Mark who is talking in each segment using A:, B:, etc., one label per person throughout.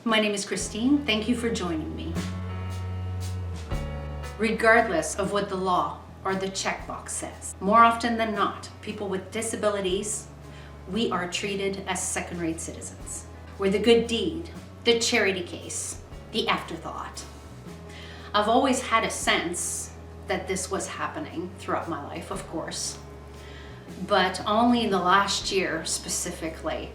A: My name is Christine. Thank you for joining me. Regardless of what the law or the checkbox says, more often than not, people with disabilities, we are treated as second-rate citizens. We're the good deed, the charity case, the afterthought. I've always had a sense that this was happening throughout my life, of course, but only in the last year specifically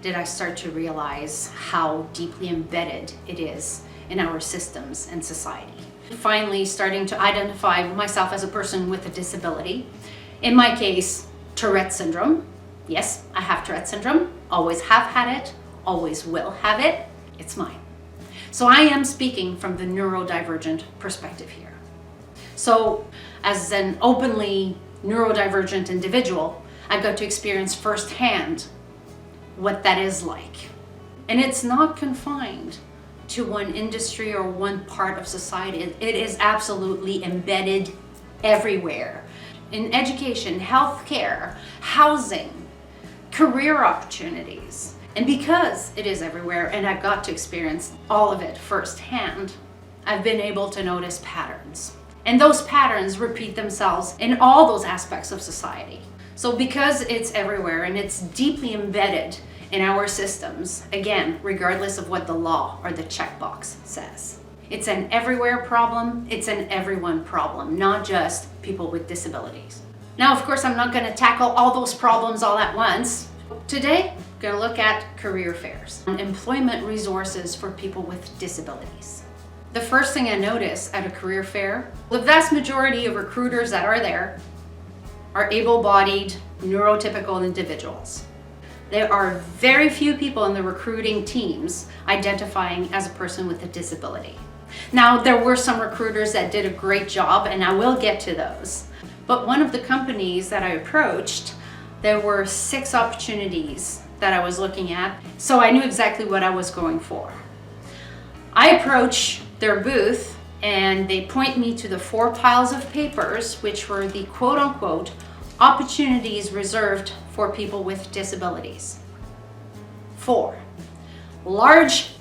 A: did I start to realize how deeply embedded it is in our systems and society. Finally starting to identify myself as a person with a disability. In my case, Tourette syndrome. Yes, I have Tourette syndrome, always have had it, always will have it, it's mine. So I am speaking from the neurodivergent perspective here. So as an openly neurodivergent individual, I got to experience firsthand what that is like. And it's not confined to one industry or one part of society. It is absolutely embedded everywhere. In education, healthcare, housing, career opportunities. And because it is everywhere and I got to experience all of it firsthand, I've been able to notice patterns. And those patterns repeat themselves in all those aspects of society. So because it's everywhere and it's deeply embedded in our systems, again, regardless of what the law or the checkbox says, it's an everywhere problem, it's an everyone problem, not just people with disabilities. Now, of course, I'm not going to tackle all those problems all at once. Today, I'm going to look at career fairs and employment resources for people with disabilities. The first thing I notice at a career fair, the vast majority of recruiters that are there are able-bodied, neurotypical individuals. There are very few people in the recruiting teams identifying as a person with a disability. Now, there were some recruiters that did a great job, and I will get to those. But one of the companies that I approached, there were 6 opportunities that I was looking at, so I knew exactly what I was going for. I approach their booth and they point me to the 4 piles of papers, which were the quote-unquote opportunities reserved for people with disabilities. 4. Large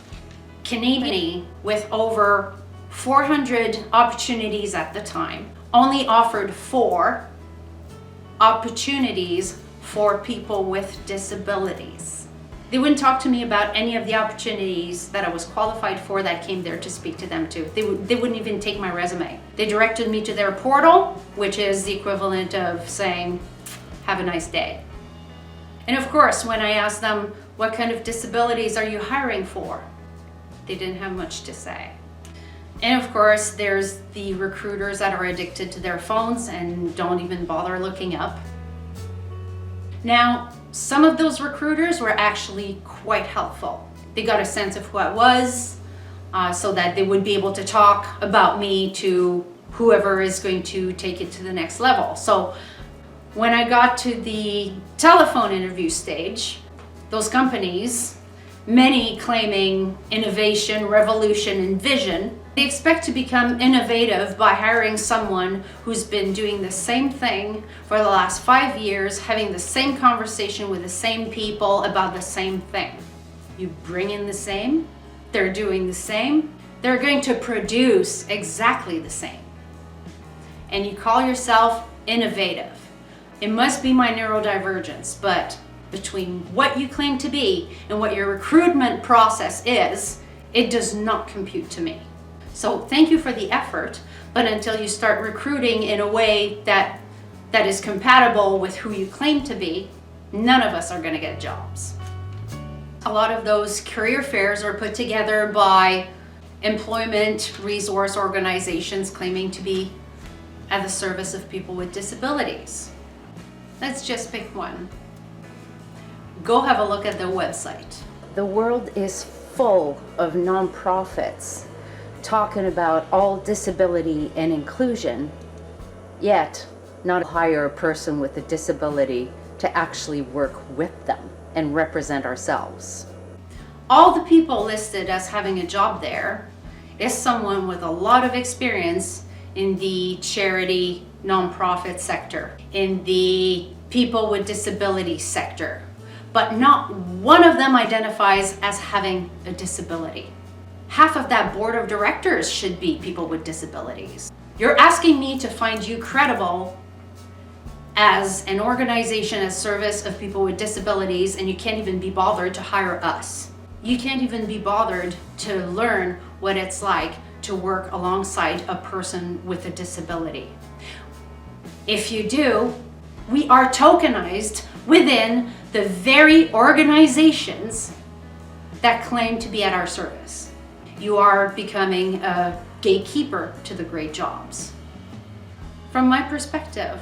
A: Canadian with over 400 opportunities at the time only offered 4 opportunities for people with disabilities. They wouldn't talk to me about any of the opportunities that I was qualified for that I came there to speak to them to. They wouldn't even take my resume. They directed me to their portal, which is the equivalent of saying, have a nice day. And of course, when I asked them, what kind of disabilities are you hiring for? They didn't have much to say. And of course, there's the recruiters that are addicted to their phones and don't even bother looking up. Now, some of those recruiters were actually quite helpful. They got a sense of who I was, so that they would be able to talk about me to whoever is going to take it to the next level. So when I got to the telephone interview stage, those companies, many claiming innovation, revolution, and vision, they expect to become innovative by hiring someone who's been doing the same thing for the last 5 years, having the same conversation with the same people about the same thing. You bring in the same, they're doing the same, they're going to produce exactly the same. And you call yourself innovative. It must be my neurodivergence, but between what you claim to be and what your recruitment process is, it does not compute to me. So thank you for the effort, but until you start recruiting in a way that is compatible with who you claim to be, none of us are going to get jobs. A lot of those career fairs are put together by employment resource organizations claiming to be at the service of people with disabilities. Let's just pick one. Go have a look at their website.
B: The world is full of nonprofits talking about all disability and inclusion, yet not hire a person with a disability to actually work with them and represent ourselves.
A: All the people listed as having a job there is someone with a lot of experience in the charity nonprofit sector, in the people with disabilities sector, but not one of them identifies as having a disability. Half of that board of directors should be people with disabilities. You're asking me to find you credible as an organization as service of people with disabilities, and you can't even be bothered to hire us. You can't even be bothered to learn what it's like to work alongside a person with a disability. If you do, we are tokenized within the very organizations that claim to be at our service. You are becoming a gatekeeper to the great jobs. From my perspective,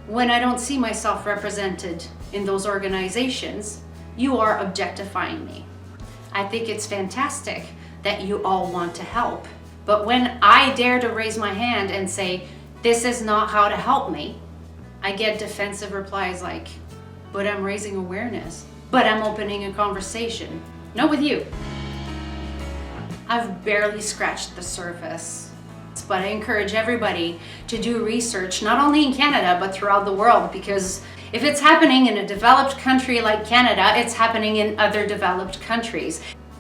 A: when I don't see myself represented in those organizations, you are objectifying me. I think it's fantastic that you all want to help, but when I dare to raise my hand and say, this is not how to help me, I get defensive replies like, but I'm raising awareness, but I'm opening a conversation. Not with you. I've barely scratched the surface, but I encourage everybody to do research, not only in Canada, but throughout the world, because if it's happening in a developed country like Canada, it's happening in other developed countries.